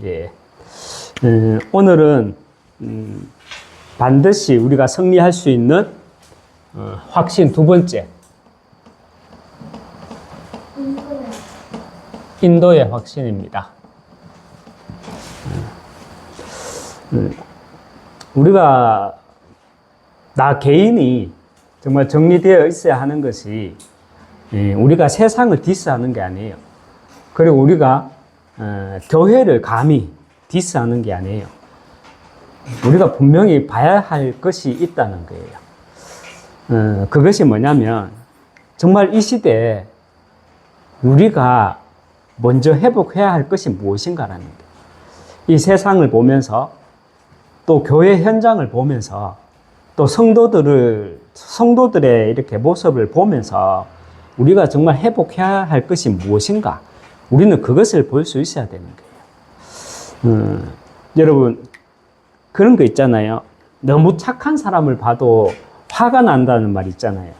예. 오늘은 반드시 우리가 승리할 수 있는 확신 두 번째, 인도의 확신입니다. 우리가 나 개인이 정말 정리되어 있어야 하는 것이 우리가 세상을 디스하는 게 아니에요. 그리고 우리가 교회를 감히 디스하는 게 아니에요. 우리가 분명히 봐야 할 것이 있다는 거예요. 그것이 뭐냐면 정말 이 시대에 우리가 먼저 회복해야 할 것이 무엇인가라는 거예요. 이 세상을 보면서 또 교회 현장을 보면서 또 성도들의 이렇게 모습을 보면서 우리가 정말 회복해야 할 것이 무엇인가? 우리는 그것을 볼 수 있어야 되는 거예요. 여러분, 그런 거 있잖아요. 너무 착한 사람을 봐도 화가 난다는 말 있잖아요.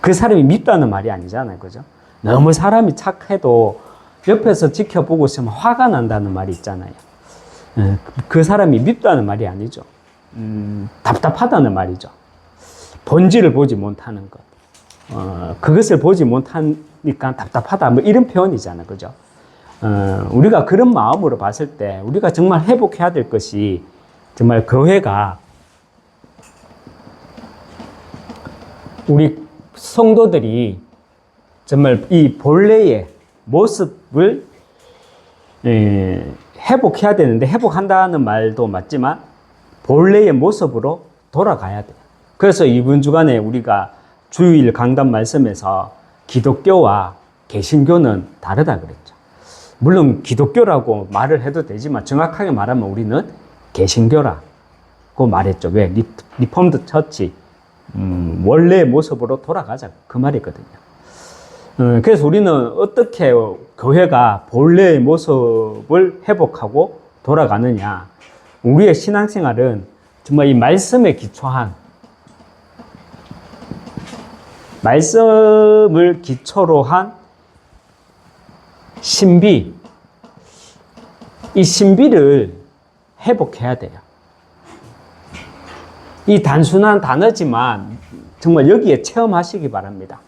그 사람이 밉다는 말이 아니잖아요. 그죠? 너무 사람이 착해도 옆에서 지켜보고 있으면 화가 난다는 말이 있잖아요. 그 사람이 밉다는 말이 아니죠. 답답하다는 말이죠. 본질을 보지 못하는 것. 그것을 보지 못하니까 답답하다. 뭐 이런 표현이잖아요. 그죠? 우리가 그런 마음으로 봤을 때 우리가 정말 회복해야 될 것이 정말 교회가 우리 성도들이 정말 이 본래의 모습을 회복해야 되는데, 회복한다는 말도 맞지만 본래의 모습으로 돌아가야 돼요. 그래서 이번 주간에 우리가 주일 강단 말씀에서 기독교와 개신교는 다르다 그랬죠. 물론 기독교라고 말을 해도 되지만 정확하게 말하면 우리는 개신교라고 말했죠. 왜? 리폼드 처치, 원래의 모습으로 돌아가자, 그 말이거든요. 그래서 우리는 어떻게 교회가 본래의 모습을 회복하고 돌아가느냐. 우리의 신앙생활은 정말 이 말씀에 기초한, 말씀을 기초로 한 신비, 이 신비를 회복해야 돼요. 이 단순한 단어지만 정말 여기에 체험하시기 바랍니다.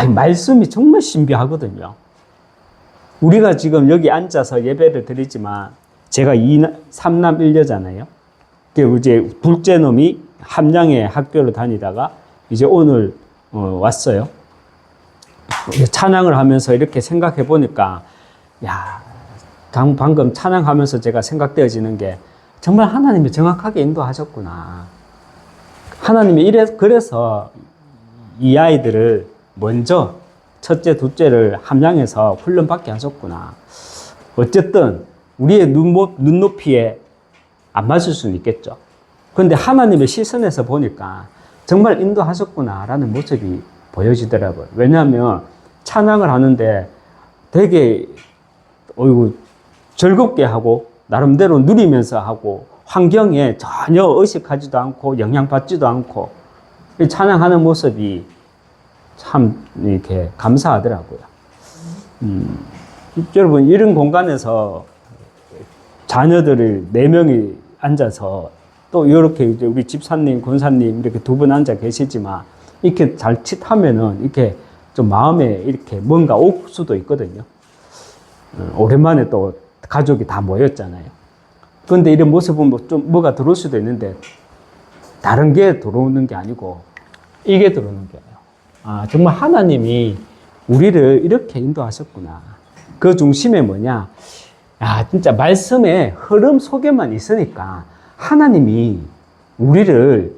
이 말씀이 정말 신비하거든요. 우리가 지금 여기 앉아서 예배를 드리지만 제가 3남 1녀잖아요. 이제 둘째 놈이 함양에 학교를 다니다가 이제 오늘 왔어요. 찬양을 하면서 이렇게 생각해 보니까, 방금 찬양하면서 제가 생각되어지는 게 정말 하나님이 정확하게 인도하셨구나. 하나님이 그래서 이 아이들을 먼저 첫째, 둘째를 함양에서 훈련받게 하셨구나. 어쨌든 우리의 눈높이에 안 맞을 수는 있겠죠. 그런데 하나님의 시선에서 보니까 정말 인도하셨구나라는 모습이 보여지더라고요. 왜냐하면 찬양을 하는데 되게 즐겁게 하고 나름대로 누리면서 하고 환경에 전혀 의식하지도 않고 영향받지도 않고 찬양하는 모습이 참 이렇게 감사하더라고요. 여러분, 이런 공간에서 자녀들을 4명이 앉아서 또 이렇게 이제 우리 집사님, 권사님 이렇게 두 분 앉아 계시지만 이렇게 자칫하면은 이렇게 좀 마음에 이렇게 뭔가 올 수도 있거든요. 오랜만에 또 가족이 다 모였잖아요. 그런데 이런 모습은 좀 뭐가 들어올 수도 있는데 다른 게 들어오는 게 아니고 이게 들어오는 거예요. 정말 하나님이 우리를 이렇게 인도하셨구나. 그 중심에 뭐냐? 진짜 말씀의 흐름 속에만 있으니까 하나님이 우리를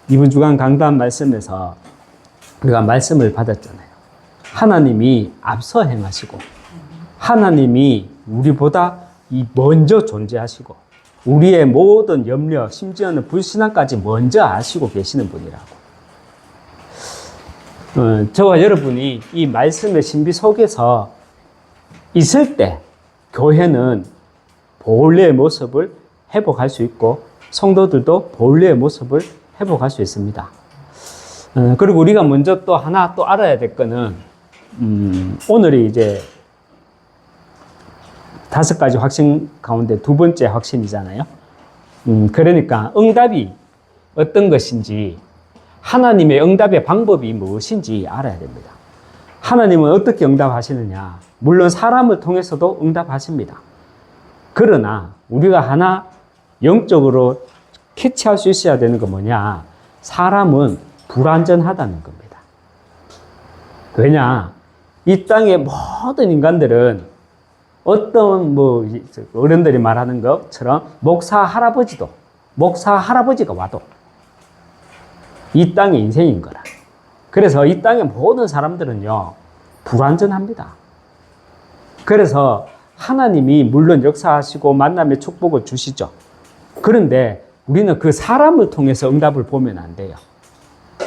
이번 주간 강단 말씀에서 우리가 말씀을 받았잖아요. 하나님이 앞서 행하시고 하나님이 우리보다 먼저 존재하시고 우리의 모든 염려, 심지어는 불신앙까지 먼저 아시고 계시는 분이라고. 저와 여러분이 이 말씀의 신비 속에서 있을 때 교회는 본래의 모습을 회복할 수 있고 성도들도 본래의 모습을 회복할 수 있습니다. 그리고 우리가 먼저 또 하나 또 알아야 될 거는 오늘이 이제 5가지 확신 가운데 두 번째 확신이잖아요. 그러니까 응답이 어떤 것인지, 하나님의 응답의 방법이 무엇인지 알아야 됩니다. 하나님은 어떻게 응답하시느냐? 물론 사람을 통해서도 응답하십니다. 그러나 우리가 하나 영적으로 캐치할 수 있어야 되는 건 뭐냐? 사람은 불완전하다는 겁니다. 왜냐? 이 땅의 모든 인간들은 어떤 어른들이 말하는 것처럼 목사 할아버지가 와도 이 땅의 인생인 거라. 그래서 이 땅의 모든 사람들은요, 불완전합니다. 그래서 하나님이 물론 역사하시고 만남의 축복을 주시죠. 그런데 우리는 그 사람을 통해서 응답을 보면 안 돼요.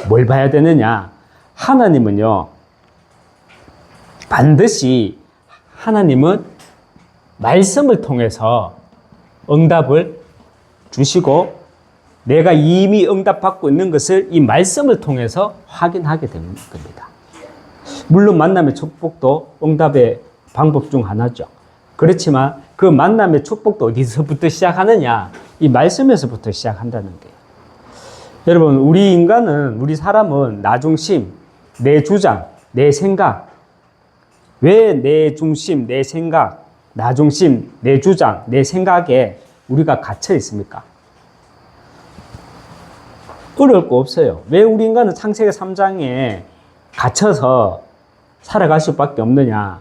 뭘 봐야 되느냐? 하나님은요, 반드시 하나님은 말씀을 통해서 응답을 주시고 내가 이미 응답받고 있는 것을 이 말씀을 통해서 확인하게 되는 겁니다. 물론 만남의 축복도 응답의 방법 중 하나죠. 그렇지만 그 만남의 축복도 어디서부터 시작하느냐? 이 말씀에서부터 시작한다는 거예요. 여러분, 우리 사람은 나 중심, 내 주장, 내 생각. 왜 내 중심, 내 생각, 나 중심, 내 주장, 내 생각에 우리가 갇혀 있습니까? 어려울 거 없어요. 왜 우리 인간은 창세기 3장에 갇혀서 살아갈 수밖에 없느냐?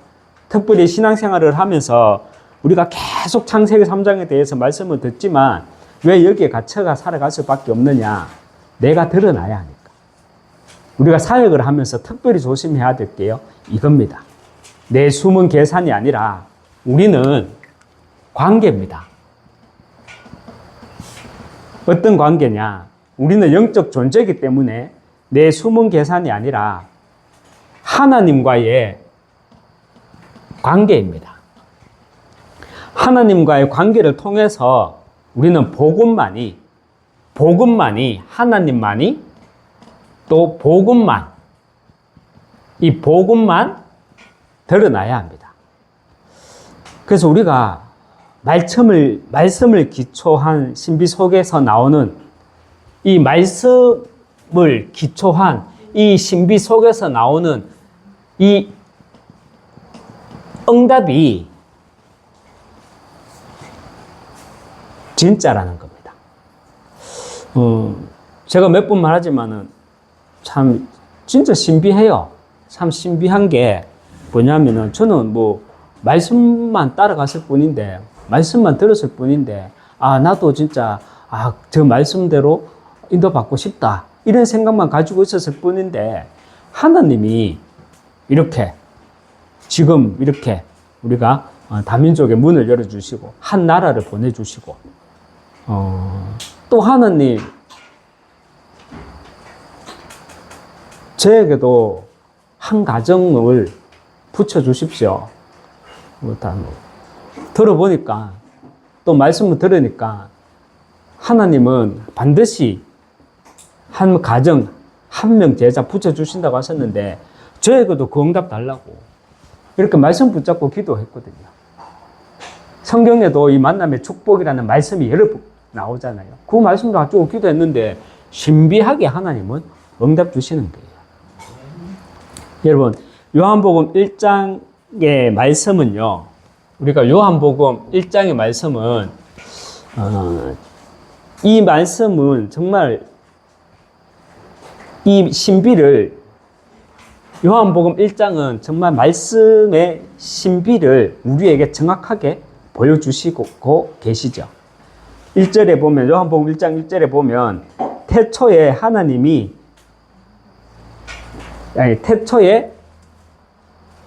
특별히 신앙생활을 하면서 우리가 계속 창세기 3장에 대해서 말씀을 듣지만 왜 여기에 갇혀가 살아갈 수밖에 없느냐? 내가 드러나야 하니까. 우리가 사역을 하면서 특별히 조심해야 될 게요, 이겁니다. 내 숨은 계산이 아니라 우리는 관계입니다. 어떤 관계냐? 우리는 영적 존재이기 때문에 내 숨은 계산이 아니라 하나님과의 관계입니다. 하나님과의 관계를 통해서 우리는 복음만이, 하나님만이, 또 이 복음만 드러나야 합니다. 그래서 우리가 말씀을 기초한 신비 속에서 나오는 이 말씀을 기초한 이 신비 속에서 나오는 이 응답이 진짜라는 겁니다. 제가 몇 번 말하지만은 참 진짜 신비해요. 참 신비한 게 뭐냐면은 저는 말씀만 따라갔을 뿐인데, 말씀만 들었을 뿐인데, 나도 진짜 저 말씀대로 인도받고 싶다, 이런 생각만 가지고 있었을 뿐인데, 하나님이 지금 이렇게 우리가 다민족의 문을 열어주시고 한 나라를 보내주시고, 또 하나님 저에게도 한 가정을 붙여주십시오. 들어보니까, 또 말씀을 들으니까 하나님은 반드시 한 가정, 한 명 제자 붙여주신다고 하셨는데 저에게도 그 응답 달라고 이렇게 말씀 붙잡고 기도했거든요. 성경에도 이 만남의 축복이라는 말씀이 여러 번 나오잖아요. 그 말씀도 가지고 기도했는데 신비하게 하나님은 응답 주시는 거예요. 여러분, 요한복음 1장의 말씀은요, 우리가 요한복음 1장의 말씀은 이 말씀은 정말 이 신비를, 요한복음 1장은 정말 말씀의 신비를 우리에게 정확하게 보여주시고 계시죠. 1절에 보면, 요한복음 1장 1절에 보면 태초에 태초에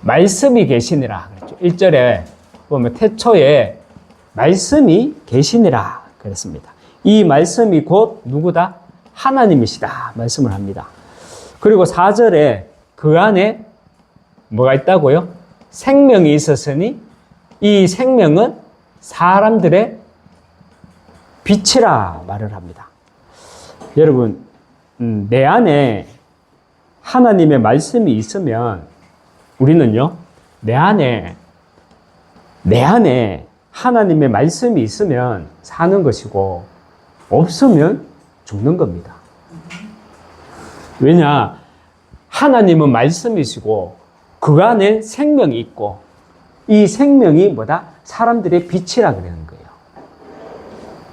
말씀이 계시니라 그랬죠. 1절에 보면 태초에 말씀이 계시니라 그랬습니다. 이 말씀이 곧 누구다? 하나님이시다 말씀을 합니다. 그리고 4절에 그 안에 뭐가 있다고요? 생명이 있었으니 이 생명은 사람들의 빛이라 말을 합니다. 여러분, 내 안에 하나님의 말씀이 있으면 우리는요, 내 안에 내 안에 하나님의 말씀이 있으면 사는 것이고 없으면 죽는 겁니다. 왜냐? 하나님은 말씀이시고 그 안에 생명이 있고 이 생명이 뭐다? 사람들의 빛이라 그러는 거예요.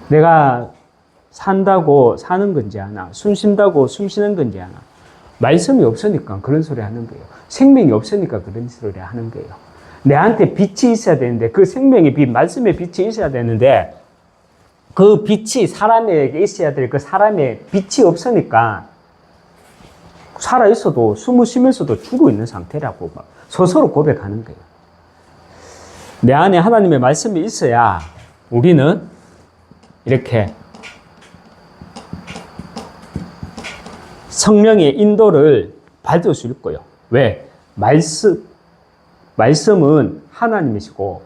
내가 산다고 사는 건지 하나, 숨 쉰다고 숨 쉬는 건지 하나. 말씀이 없으니까 그런 소리 하는 거예요. 생명이 없으니까 그런 소리 하는 거예요. 내한테 빛이 있어야 되는데 그 생명의 빛, 말씀의 빛이 있어야 되는데 그 빛이 사람에게 있어야 될 그 사람의 빛이 없으니까 살아있어도 숨을 쉬면서도 죽어 있는 상태라고 스스로 고백하는 거예요. 내 안에 하나님의 말씀이 있어야 우리는 이렇게 성령의 인도를 받을 수 있고요. 왜? 말씀은 하나님이시고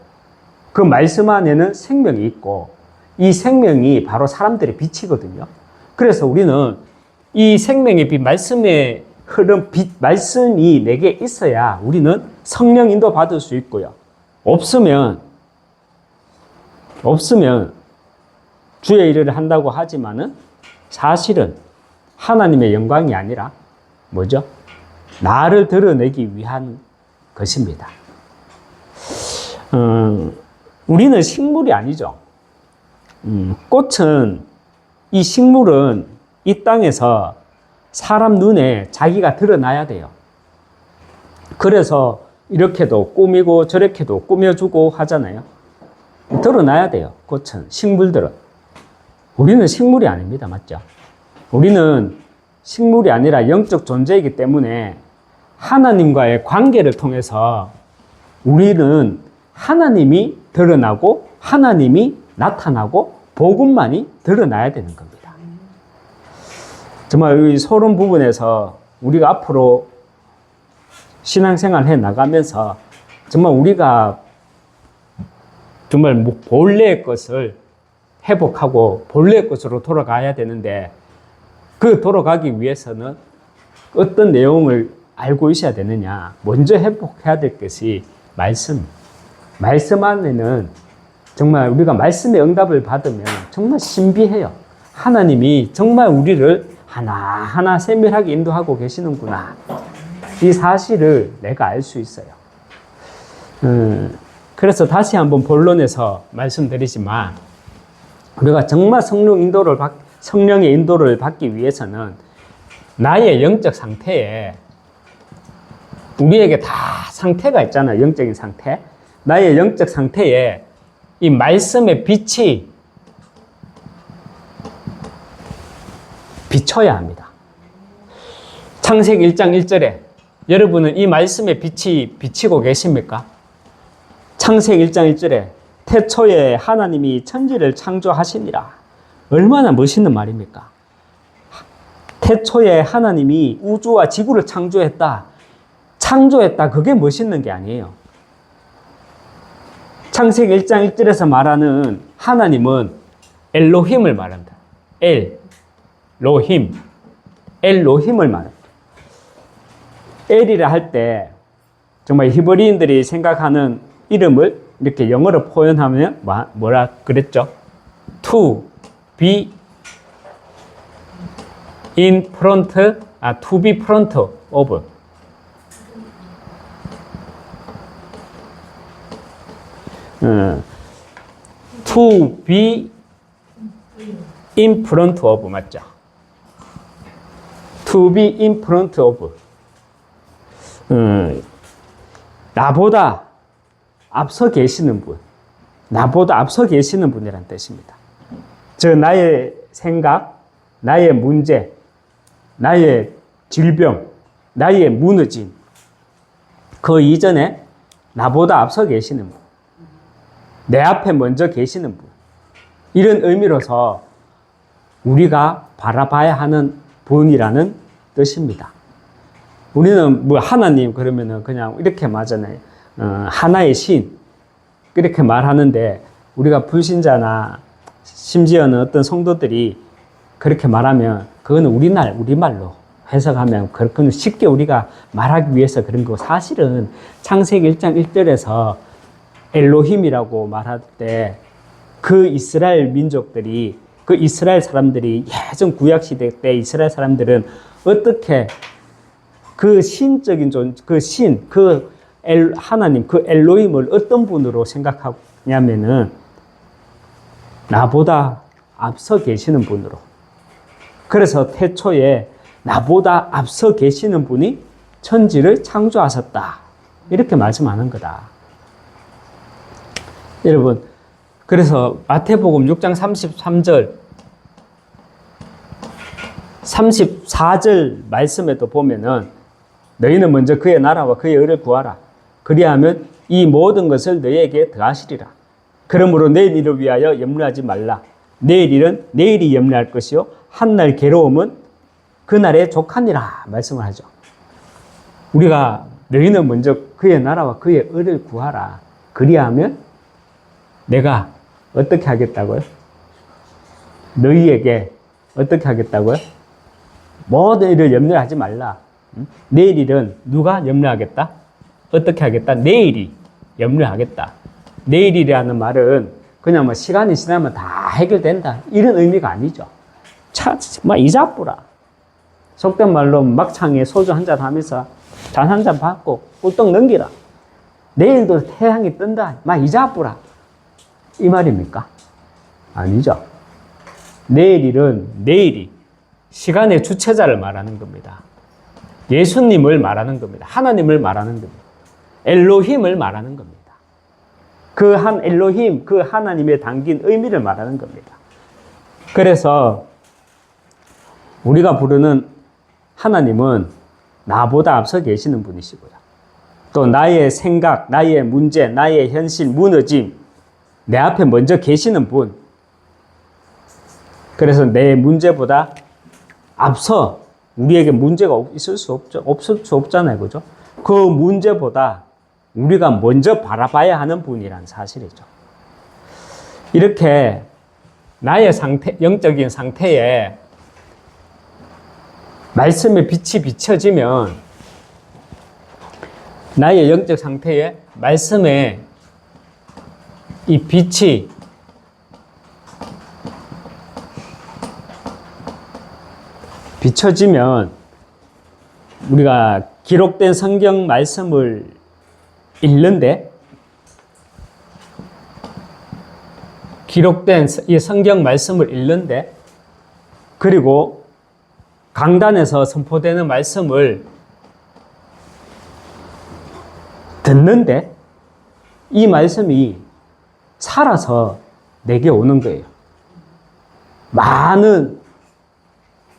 그 말씀 안에는 생명이 있고 이 생명이 바로 사람들의 빛이거든요. 그래서 우리는 이 생명의 빛, 말씀의 흐름, 빛, 말씀이 내게 있어야 우리는 성령 인도 받을 수 있고요. 없으면 주의 일을 한다고 하지만은 사실은 하나님의 영광이 아니라 뭐죠? 나를 드러내기 위한 것입니다. 우리는 식물이 아니죠. 꽃은, 이 식물은 이 땅에서 사람 눈에 자기가 드러나야 돼요. 그래서 이렇게도 꾸미고 저렇게도 꾸며주고 하잖아요. 드러나야 돼요. 꽃은, 식물들은. 우리는 식물이 아닙니다. 맞죠? 우리는 식물이 아니라 영적 존재이기 때문에 하나님과의 관계를 통해서 우리는 하나님이 드러나고 하나님이 나타나고 복음만이 드러나야 되는 겁니다. 정말 이 소름 부분에서 우리가 앞으로 신앙생활 해 나가면서 정말 우리가 정말 본래의 것을 회복하고 본래의 것으로 돌아가야 되는데 그 돌아가기 위해서는 어떤 내용을 알고 있어야 되느냐. 먼저 회복해야 될 것이 말씀. 말씀 안에는 정말 우리가 말씀의 응답을 받으면 정말 신비해요. 하나님이 정말 우리를 하나하나 세밀하게 인도하고 계시는구나. 이 사실을 내가 알 수 있어요. 그래서 다시 한번 본론에서 말씀드리지만 우리가 정말 성령의 인도를 받기 위해서는 나의 영적 상태에 우리에게 다 상태가 있잖아요. 영적인 상태. 나의 영적 상태에 이 말씀의 빛이 비춰야 합니다. 창세기 1장 1절에 여러분은 이 말씀의 빛이 비치고 계십니까? 창세기 1장 1절에 태초에 하나님이 천지를 창조하시니라. 얼마나 멋있는 말입니까? 태초에 하나님이 우주와 지구를 창조했다. 그게 멋있는 게 아니에요. 창세기 1장 1절에서 말하는 하나님은 엘로힘을 말합니다. 엘로힘을 말합니다. 엘이라 할 때 정말 히브리인들이 생각하는 이름을 이렇게 영어로 표현하면 뭐라 그랬죠? To be in front, to be front of. To be in front of 맞죠? To be in front of. 나보다 앞서 계시는 분. 나보다 앞서 계시는 분이란 뜻입니다. 저 나의 생각, 나의 문제, 나의 질병, 나의 무너짐. 그 이전에 나보다 앞서 계시는 분. 내 앞에 먼저 계시는 분. 이런 의미로서 우리가 바라봐야 하는 분이라는 뜻입니다. 우리는 뭐 하나님 그러면은 그냥 이렇게 말하잖아요. 하나의 신. 이렇게 말하는데 우리가 불신자나 심지어는 어떤 성도들이 그렇게 말하면 그거는 우리말로 해석하면 그렇게 쉽게 우리가 말하기 위해서 그런 거고 사실은 창세기 1장 1절에서 엘로힘이라고 말할 때 그 이스라엘 민족들이, 그 이스라엘 사람들이 예전 구약시대 때 이스라엘 사람들은 어떻게 그 신적인 하나님, 그 엘로힘을 어떤 분으로 생각하냐면은 나보다 앞서 계시는 분으로. 그래서 태초에 나보다 앞서 계시는 분이 천지를 창조하셨다. 이렇게 말씀하는 거다. 여러분, 그래서 마태복음 6장 33절, 34절 말씀에도 보면은 너희는 먼저 그의 나라와 그의 의를 구하라. 그리하면 이 모든 것을 너희에게 더하시리라. 그러므로 내일 일을 위하여 염려하지 말라. 내일 일은 내일이 염려할 것이요 한날 괴로움은 그날에 족하니라 말씀을 하죠. 우리가 너희는 먼저 그의 나라와 그의 의를 구하라. 그리하면 내가 어떻게 하겠다고요? 너희에게 어떻게 하겠다고요? 모든 일을 염려하지 말라. 내일 일은 누가 염려하겠다? 어떻게 하겠다? 내일이 염려하겠다. 내일이라는 말은 그냥 뭐 시간이 지나면 다 해결된다. 이런 의미가 아니죠. 이자뿌라. 속된 말로 막창에 소주 한잔 하면서 잔 한 잔 받고 꿀떡 넘기라. 내일도 태양이 뜬다. 이자뿌라. 이 말입니까? 아니죠. 내일 일은 내일이 시간의 주체자를 말하는 겁니다. 예수님을 말하는 겁니다. 하나님을 말하는 겁니다. 엘로힘을 말하는 겁니다. 그 한 엘로힘, 그 하나님의 담긴 의미를 말하는 겁니다. 그래서 우리가 부르는 하나님은 나보다 앞서 계시는 분이시고요. 또 나의 생각, 나의 문제, 나의 현실, 무너짐, 내 앞에 먼저 계시는 분. 그래서 내 문제보다 앞서 우리에게 문제가 있을 수 없죠. 없을 수 없잖아요. 그죠? 그 문제보다 우리가 먼저 바라봐야 하는 분이란 사실이죠. 이렇게 나의 상태, 영적인 상태에 말씀의 빛이 비춰지면 나의 영적 상태에 말씀의 이 빛이 비춰지면 우리가 기록된 성경 말씀을 읽는데, 기록된 이 성경 말씀을 읽는데, 그리고 강단에서 선포되는 말씀을 듣는데 이 말씀이 살아서 내게 오는 거예요.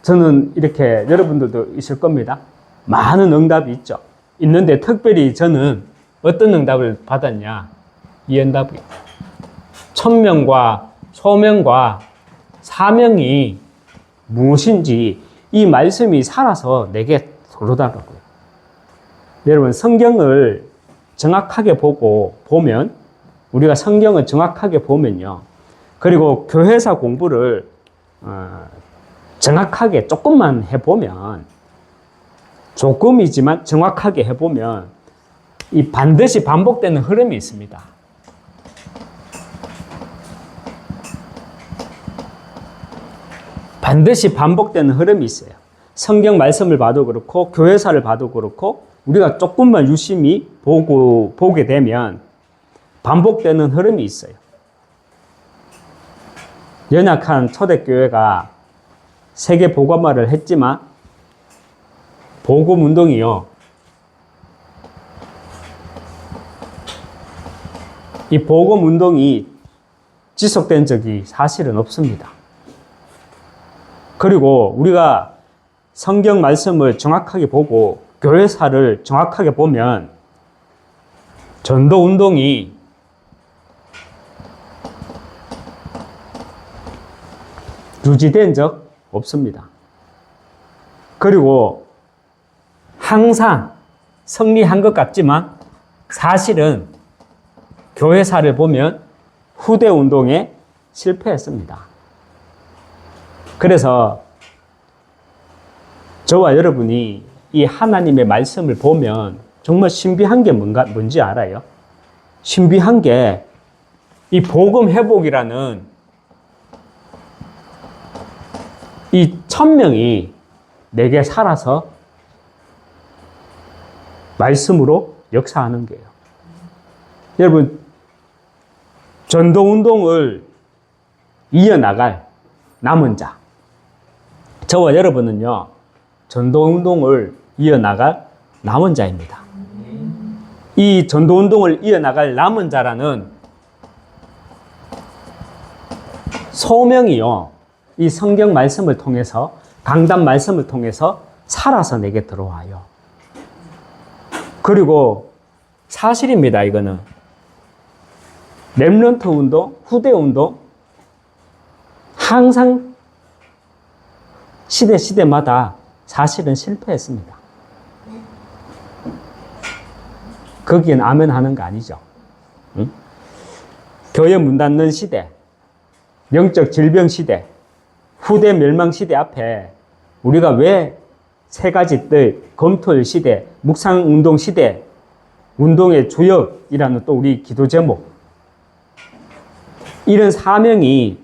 저는 이렇게 여러분들도 있을 겁니다. 많은 응답이 있죠. 있는데 특별히 저는 어떤 응답을 받았냐? 이 응답이요. 천명과 소명과 사명이 무엇인지 이 말씀이 살아서 내게 들어오더라고요. 여러분, 성경을 정확하게 보면, 우리가 성경을 정확하게 보면요. 그리고 교회사 공부를 정확하게 조금만 해보면, 조금이지만 정확하게 해보면 이 반드시 반복되는 흐름이 있습니다. 반드시 반복되는 흐름이 있어요. 성경 말씀을 봐도 그렇고 교회사를 봐도 그렇고 우리가 조금만 유심히 보게 되면 반복되는 흐름이 있어요. 연약한 초대교회가 세계 복음화를 했지만 복음 운동이요, 이 복음 운동이 지속된 적이 사실은 없습니다. 그리고 우리가 성경 말씀을 정확하게 보고 교회사를 정확하게 보면 전도 운동이 유지된 적 없습니다. 그리고 항상 승리한 것 같지만 사실은 교회사를 보면 후대 운동에 실패했습니다. 그래서 저와 여러분이 이 하나님의 말씀을 보면 정말 신비한 게 뭔지 알아요? 신비한 게 이 복음 회복이라는 이 1000명이 내게 살아서 말씀으로 역사하는 거예요. 여러분, 전도운동을 이어나갈 남은 자. 저와 여러분은요, 전도운동을 이어나갈 남은 자입니다. 이 전도운동을 이어나갈 남은 자라는 소명이요, 이 성경 말씀을 통해서, 강단 말씀을 통해서 살아서 내게 들어와요. 그리고 사실입니다, 이거는. 렘넌트 운동, 후대 운동, 항상 시대마다 사실은 실패했습니다. 거기엔 아멘 하는 거 아니죠. 응? 교회 문 닫는 시대, 영적 질병 시대, 후대 멸망 시대 앞에 우리가 왜 세 가지 뜰, 검토일 시대, 묵상 운동 시대, 운동의 주역이라는 또 우리 기도 제목, 이런 사명이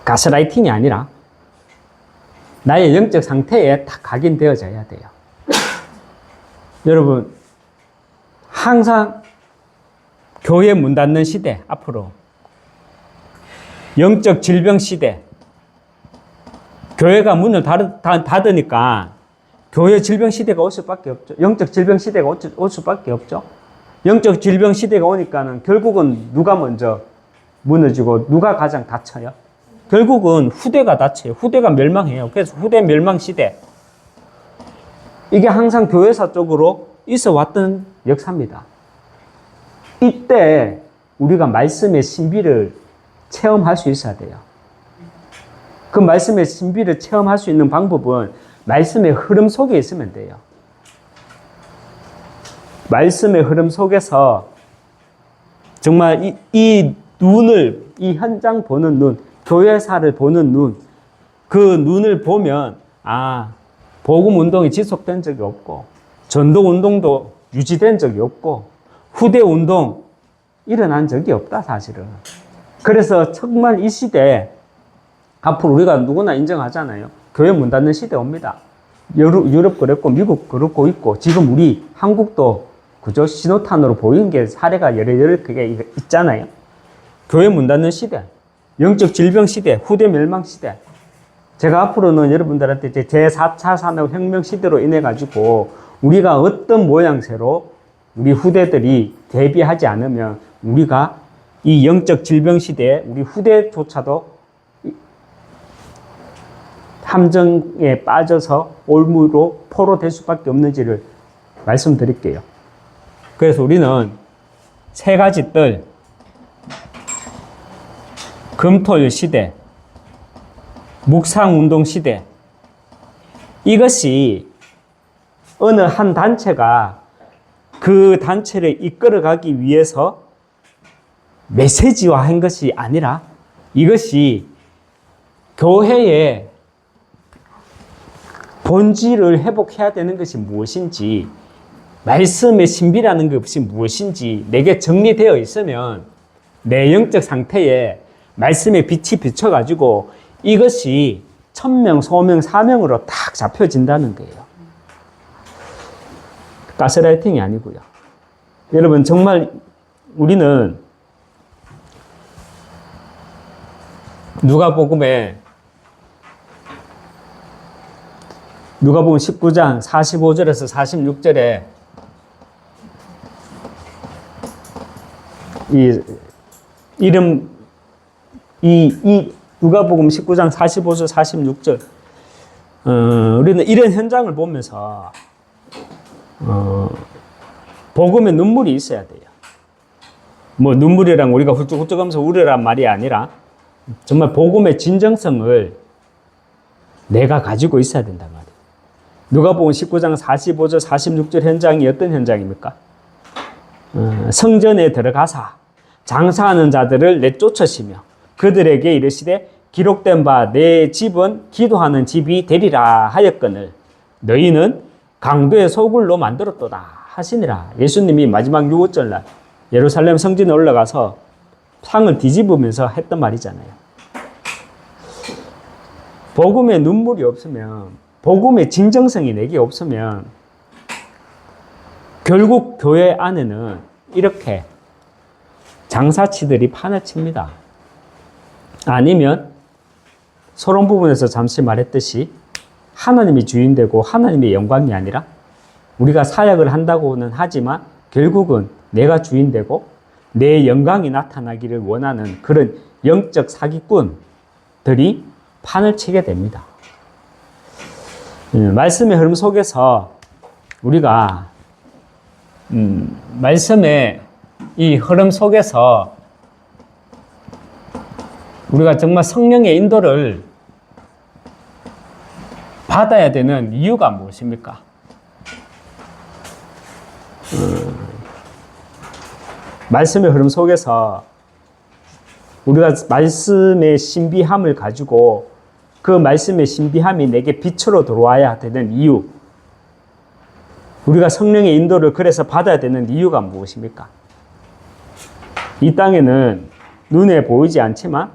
가스라이팅이 아니라 나의 영적 상태에 다 각인되어져야 돼요. 여러분, 항상 교회 문 닫는 시대, 앞으로 영적 질병 시대, 교회가 문을 닫으니까 교회 질병 시대가 올 수밖에 없죠. 영적 질병 시대가 올 수밖에 없죠. 영적 질병 시대가 오니까는 결국은 누가 먼저 무너지고 누가 가장 다쳐요? 결국은 후대가 다쳐요. 후대가 멸망해요. 그래서 후대 멸망 시대. 이게 항상 교회사 쪽으로 있어 왔던 역사입니다. 이때 우리가 말씀의 신비를 체험할 수 있어야 돼요. 그 말씀의 신비를 체험할 수 있는 방법은 말씀의 흐름 속에 있으면 돼요. 말씀의 흐름 속에서 정말 이 눈을, 이 현장 보는 눈, 교회사를 보는 눈, 그 눈을 보면, 아, 복음 운동이 지속된 적이 없고, 전도 운동도 유지된 적이 없고, 후대 운동 일어난 적이 없다, 사실은. 그래서 정말 이 시대에 앞으로 우리가 누구나 인정하잖아요. 교회 문 닫는 시대 옵니다. 유럽 그랬고, 미국 그렇고 있고, 지금 우리 한국도 그저 신호탄으로 보이는 게 사례가 여러 그게 있잖아요. 교회 문 닫는 시대, 영적 질병 시대, 후대 멸망 시대. 제가 앞으로는 여러분들한테 이제 제4차 산업혁명 시대로 인해가지고 우리가 어떤 모양새로 우리 후대들이 대비하지 않으면 우리가 이 영적 질병 시대에 우리 후대조차도 함정에 빠져서 올무로 포로될 수밖에 없는지를 말씀드릴게요. 그래서 우리는 세 가지 뜰, 금토일 시대, 묵상운동 시대, 이것이 어느 한 단체가 그 단체를 이끌어가기 위해서 메시지화한 것이 아니라 이것이 교회의 본질을 회복해야 되는 것이 무엇인지, 말씀의 신비라는 것이 무엇인지 내게 정리되어 있으면 내 영적 상태에 말씀의 빛이 비춰가지고 이것이 1000명, 소명, 사명으로 딱 잡혀진다는 거예요. 가스라이팅이 아니고요. 여러분, 정말 우리는 누가복음 19장 45절에서 46절에 누가복음 19장 45절 46절 우리는 이런 현장을 보면서 복음에 눈물이 있어야 돼요. 뭐 눈물이랑 우리가 훌쩍훌쩍 하면서 우려란 말이 아니라 정말 복음의 진정성을 내가 가지고 있어야 된단 말이에요. 누가복음 19장 45절 46절 현장이 어떤 현장입니까? 성전에 들어가사 장사하는 자들을 내쫓으시며 그들에게 이르시되 기록된 바 내 집은 기도하는 집이 되리라 하였거늘 너희는 강도의 소굴로 만들었도다 하시니라. 예수님이 마지막 유월절날 예루살렘 성전에 올라가서 상을 뒤집으면서 했던 말이잖아요. 복음의 눈물이 없으면, 복음의 진정성이 내게 없으면 결국 교회 안에는 이렇게 장사치들이 판을 칩니다. 아니면 서론 부분에서 잠시 말했듯이 하나님이 주인되고 하나님의 영광이 아니라 우리가 사역을 한다고는 하지만 결국은 내가 주인되고 내 영광이 나타나기를 원하는 그런 영적 사기꾼들이 판을 치게 됩니다. 말씀의 흐름 속에서 우리가 말씀의 이 흐름 속에서 우리가 정말 성령의 인도를 받아야 되는 이유가 무엇입니까? 말씀의 흐름 속에서 우리가 말씀의 신비함을 가지고 그 말씀의 신비함이 내게 빛으로 들어와야 되는 이유, 우리가 성령의 인도를 그래서 받아야 되는 이유가 무엇입니까? 이 땅에는 눈에 보이지 않지만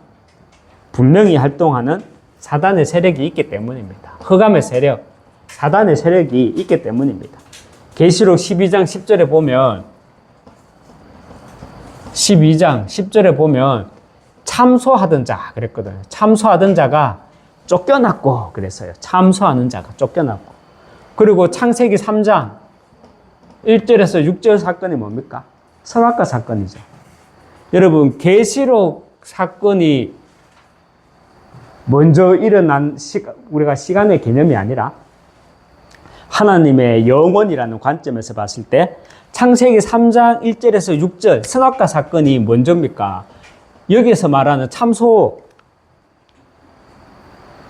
분명히 활동하는 사단의 세력이 있기 때문입니다. 흑암의 세력, 사단의 세력이 있기 때문입니다. 계시록 12장 10절에 보면 12장 10절에 보면 참소하던 자 그랬거든요. 참소하던 자가 쫓겨났고 그랬어요. 참소하는 자가 쫓겨났고. 그리고 창세기 3장 1절에서 6절 사건이 뭡니까? 선악과 사건이죠. 여러분, 계시록 사건이 먼저 일어난 우리가 시간의 개념이 아니라 하나님의 영원이라는 관점에서 봤을 때 창세기 3장 1절에서 6절 선악과 사건이 먼저입니까? 여기에서 말하는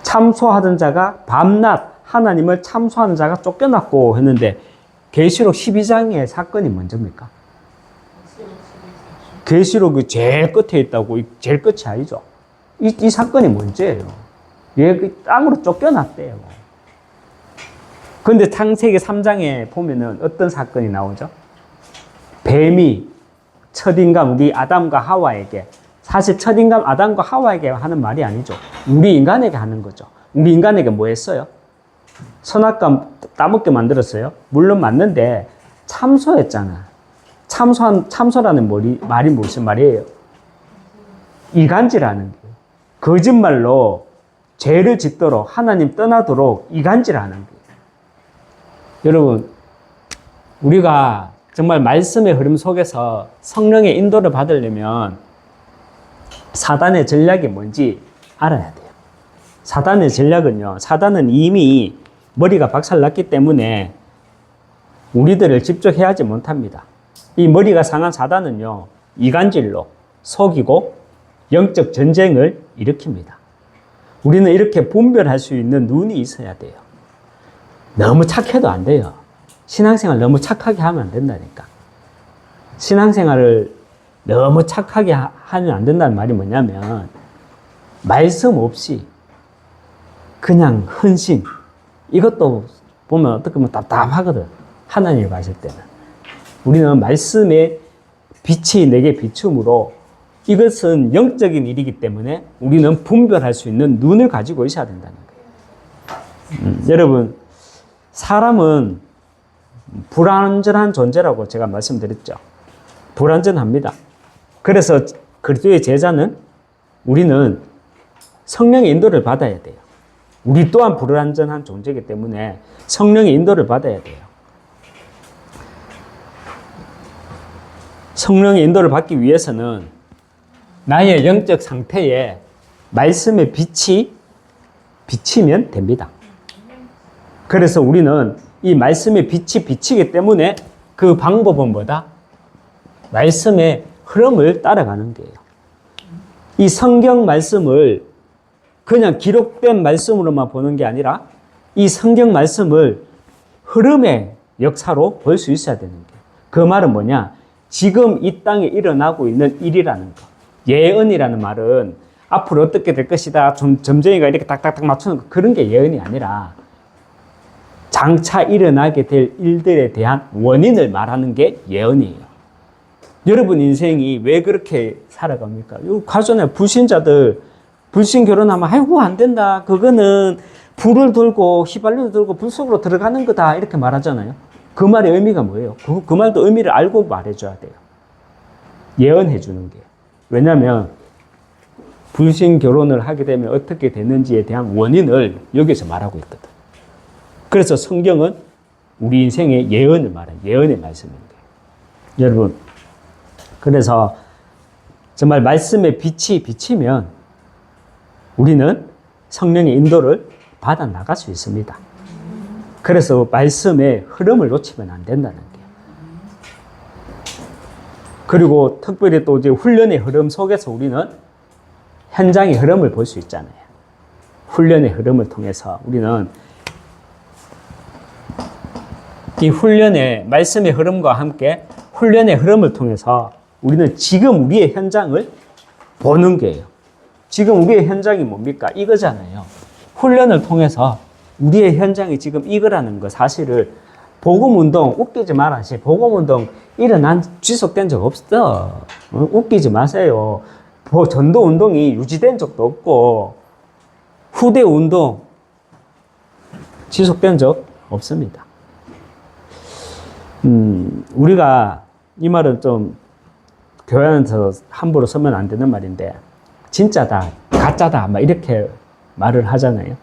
참소하던 자가 밤낮 하나님을 참소하는 자가 쫓겨났고 했는데 계시록 12장의 사건이 먼저입니까? 계시록이 제일 끝에 있다고 제일 끝이 아니죠. 이 사건이 먼저예요. 얘 땅으로 쫓겨났대요. 그런데 창세기 3장에 보면은 어떤 사건이 나오죠? 뱀이 첫인간 우리 아담과 하와에게, 사실 첫인간 아담과 하와에게 하는 말이 아니죠. 우리 인간에게 하는 거죠. 우리 인간에게 뭐 했어요? 선악과 따먹게 만들었어요. 물론 맞는데 참소했잖아. 참소라는 말이 무슨 말이에요? 이간질하는 거예요. 거짓말로 죄를 짓도록 하나님 떠나도록 이간질하는 거예요. 여러분, 우리가 정말 말씀의 흐름 속에서 성령의 인도를 받으려면 사단의 전략이 뭔지 알아야 돼요. 사단의 전략은요, 사단은 이미 머리가 박살났기 때문에 우리들을 직접 해하지 못합니다. 이 머리가 상한 사단은요, 이간질로 속이고 영적 전쟁을 일으킵니다. 우리는 이렇게 분별할 수 있는 눈이 있어야 돼요. 너무 착해도 안 돼요. 신앙생활 너무 착하게 하면 안 된다니까. 신앙생활을 너무 착하게 하면 안 된다는 말이 뭐냐면 말씀 없이 그냥 헌신, 이것도 보면 어떻게 보면 답답하거든. 하나님이 봤을 때는. 우리는 말씀의 빛이 내게 비춤으로 이것은 영적인 일이기 때문에 우리는 분별할 수 있는 눈을 가지고 있어야 된다는 거예요. 여러분, 사람은 불완전한 존재라고 제가 말씀드렸죠. 불완전합니다. 그래서 그리스도의 제자는 우리는 성령의 인도를 받아야 돼요. 우리 또한 불완전한 존재이기 때문에 성령의 인도를 받아야 돼요. 성령의 인도를 받기 위해서는 나의 영적 상태에 말씀의 빛이 비치면 됩니다. 그래서 우리는 이 말씀의 빛이 비치기 때문에 그 방법은 뭐다? 말씀의 흐름을 따라가는 거예요. 이 성경 말씀을 그냥 기록된 말씀으로만 보는 게 아니라 이 성경 말씀을 흐름의 역사로 볼 수 있어야 되는 거예요. 그 말은 뭐냐? 지금 이 땅에 일어나고 있는 일이라는 거. 예언이라는 말은 앞으로 어떻게 될 것이다. 점쟁이가 이렇게 딱딱딱 맞추는 거, 그런 게 예언이 아니라 장차 일어나게 될 일들에 대한 원인을 말하는 게 예언이에요. 여러분 인생이 왜 그렇게 살아갑니까? 가전에 불신자들, 불신 결혼하면 아이고 안 된다. 그거는 불을 들고 휘발유를 들고 불 속으로 들어가는 거다. 이렇게 말하잖아요. 그 말의 의미가 뭐예요? 그 말도 의미를 알고 말해줘야 돼요. 예언해 주는 게. 왜냐하면 불신 결혼을 하게 되면 어떻게 되는지에 대한 원인을 여기서 말하고 있거든. 그래서 성경은 우리 인생의 예언을 말해요. 예언의 말씀입니다. 여러분, 그래서 정말 말씀의 빛이 비치면 우리는 성령의 인도를 받아 나갈 수 있습니다. 그래서 말씀의 흐름을 놓치면 안 된다는 거예요. 그리고 특별히 또 이제 훈련의 흐름 속에서 우리는 현장의 흐름을 볼 수 있잖아요. 훈련의 흐름을 통해서 우리는 이 훈련의 말씀의 흐름과 함께 훈련의 흐름을 통해서 우리는 지금 우리의 현장을 보는 거예요. 지금 우리의 현장이 뭡니까? 이거잖아요. 훈련을 통해서 우리의 현장이 지금 이거라는 거 사실을 복음운동 웃기지 마라시. 복음운동 일어난 지속된 적 없어. 웃기지 마세요. 전도운동이 유지된 적도 없고 후대운동 지속된 적 없습니다. 우리가 이 말은 좀 교회 안에서 함부로 쓰면 안 되는 말인데 진짜다, 가짜다 막 이렇게 말을 하잖아요.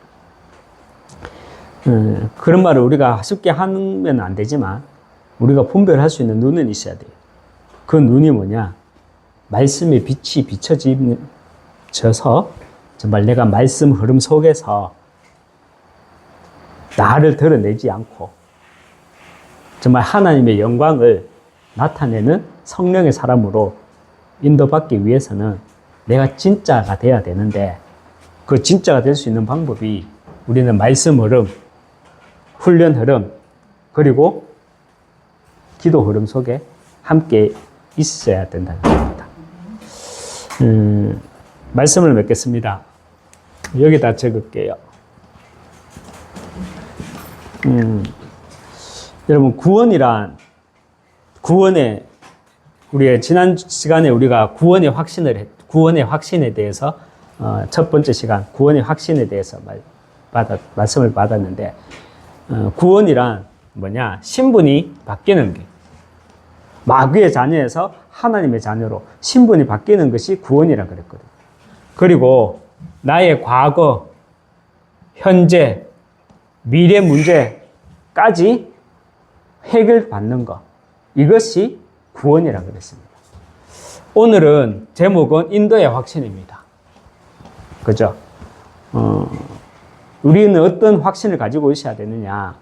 그런 말을 우리가 쉽게 하면 안 되지만 우리가 분별할 수 있는 눈은 있어야 돼요. 그 눈이 뭐냐? 말씀의 빛이 비춰져서 정말 내가 말씀 흐름 속에서 나를 드러내지 않고 정말 하나님의 영광을 나타내는 성령의 사람으로 인도받기 위해서는 내가 진짜가 돼야 되는데 그 진짜가 될 수 있는 방법이 우리는 말씀 흐름, 훈련 흐름, 그리고 기도 흐름 속에 함께 있어야 된다는 겁니다. 말씀을 맺겠습니다. 여기다 적을게요. 여러분, 우리의 지난 시간에 우리가 구원의 확신에 대해서 첫 번째 시간 구원의 확신에 대해서 말씀을 받았는데 구원이란 뭐냐? 신분이 바뀌는 게 마귀의 자녀에서 하나님의 자녀로 신분이 바뀌는 것이 구원이라 그랬거든요. 그리고 나의 과거, 현재, 미래 문제까지 해결받는 것, 이것이 구원이라 그랬습니다. 오늘은 제목은 인도의 확신입니다. 그죠? 우리는 어떤 확신을 가지고 있어야 되느냐?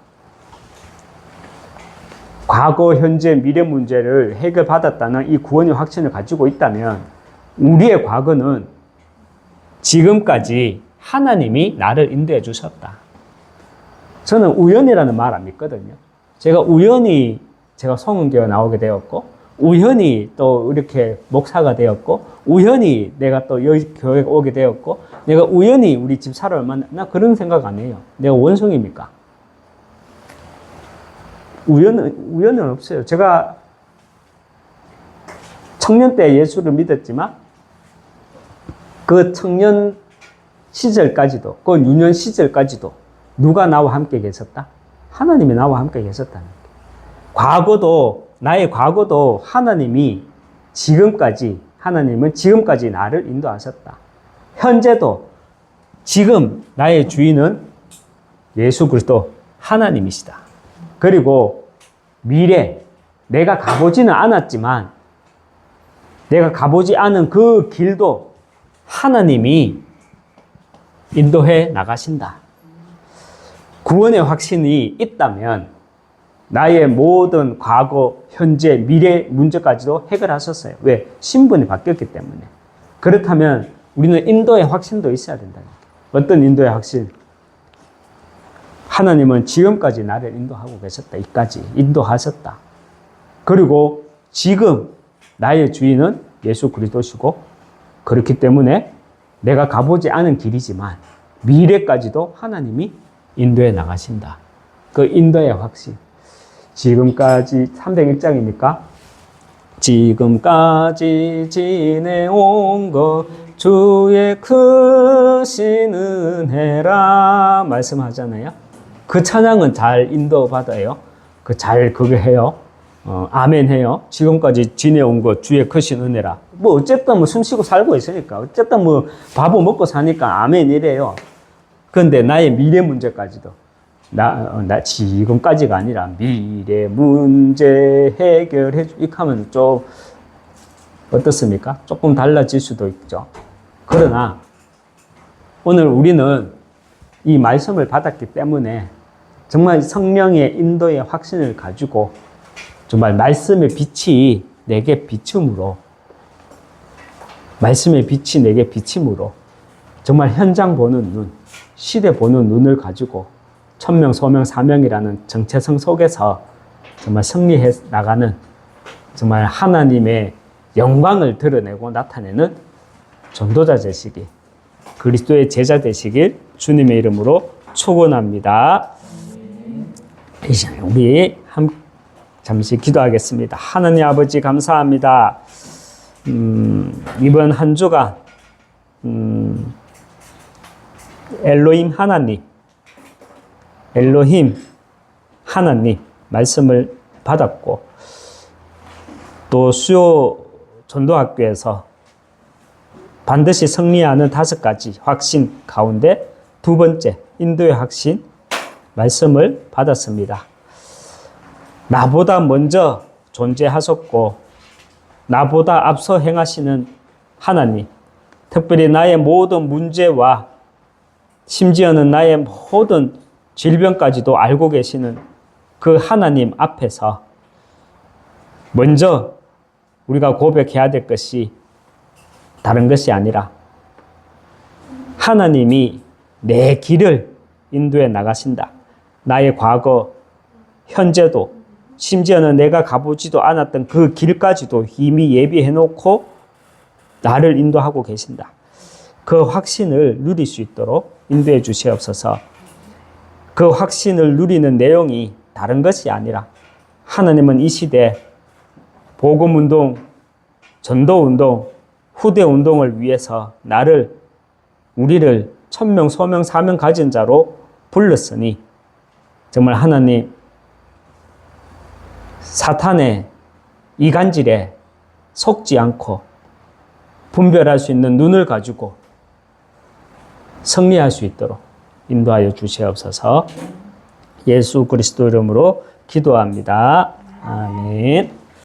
과거, 현재, 미래 문제를 해결받았다는 이 구원의 확신을 가지고 있다면 우리의 과거는 지금까지 하나님이 나를 인도해 주셨다. 저는 우연이라는 말 안 믿거든요. 제가 성은교회 나오게 되었고 우연히 또 이렇게 목사가 되었고 우연히 내가 또 여기 교회에 오게 되었고 내가 우연히 우리 집 사람을 만나 나 그런 생각 안 해요. 내가 원숭입니까? 우연은 없어요. 제가 청년 때 예수를 믿었지만 그 청년 시절까지도 그 유년 시절까지도 누가 나와 함께 계셨다? 하나님이 나와 함께 계셨다는 거예요. 나의 과거도 하나님은 지금까지 나를 인도하셨다. 현재도 지금 나의 주인은 예수 그리스도 하나님이시다. 그리고 미래, 내가 가보지는 않았지만 내가 가보지 않은 그 길도 하나님이 인도해 나가신다. 구원의 확신이 있다면 나의 모든 과거, 현재, 미래 문제까지도 해결하셨어요. 왜? 신분이 바뀌었기 때문에. 그렇다면 우리는 인도의 확신도 있어야 된다는 거예요. 어떤 인도의 확신? 하나님은 지금까지 나를 인도하고 계셨다. 이까지 인도하셨다. 그리고 지금 나의 주인은 예수 그리스도시고 그렇기 때문에 내가 가보지 않은 길이지만 미래까지도 하나님이 인도해 나가신다. 그 인도의 확신. 지금까지 301장입니까? 지금까지 지내온 것 주의 크신 은혜라 말씀하잖아요. 그 찬양은 잘 인도받아요. 그거 해요. 아멘 해요. 지금까지 지내온 것 주의 크신 은혜라. 뭐 어쨌든 뭐 숨쉬고 살고 있으니까 어쨌든 뭐 밥을 먹고 사니까 아멘 이래요. 그런데 나의 미래 문제까지도 나 지금까지가 아니라 미래 문제 해결해 주. 이렇게 하면 좀 어떻습니까? 조금 달라질 수도 있죠. 그러나 오늘 우리는 이 말씀을 받았기 때문에 정말 성령의 인도의 확신을 가지고 정말 말씀의 빛이 내게 비춤으로 말씀의 빛이 내게 비침으로 정말 현장 보는 눈, 시대 보는 눈을 가지고 천명, 소명, 사명이라는 정체성 속에서 정말 승리해 나가는 정말 하나님의 영광을 드러내고 나타내는 전도자 되시기, 그리스도의 제자 되시길 주님의 이름으로 축원합니다. 이제 우리 잠시 기도하겠습니다. 하나님 아버지 감사합니다. 이번 한 주간 엘로힘 하나님 말씀을 받았고 또 수요 전도학교에서 반드시 승리하는 5가지 확신 가운데 두 번째 인도의 확신 말씀을 받았습니다. 나보다 먼저 존재하셨고 나보다 앞서 행하시는 하나님, 특별히 나의 모든 문제와 심지어는 나의 모든 질병까지도 알고 계시는 그 하나님 앞에서 먼저 우리가 고백해야 될 것이 다른 것이 아니라 하나님이 내 길을 인도해 나가신다. 나의 과거, 현재도 심지어는 내가 가보지도 않았던 그 길까지도 이미 예비해 놓고 나를 인도하고 계신다. 그 확신을 누릴 수 있도록 인도해 주시옵소서. 그 확신을 누리는 내용이 다른 것이 아니라 하나님은 이 시대 복음운동, 전도운동, 후대운동을 위해서 우리를 천명, 소명, 사명 가진 자로 불렀으니 정말 하나님 사탄의 이간질에 속지 않고 분별할 수 있는 눈을 가지고 승리할 수 있도록 인도하여 주시옵소서. 예수 그리스도 이름으로 기도합니다. 아멘.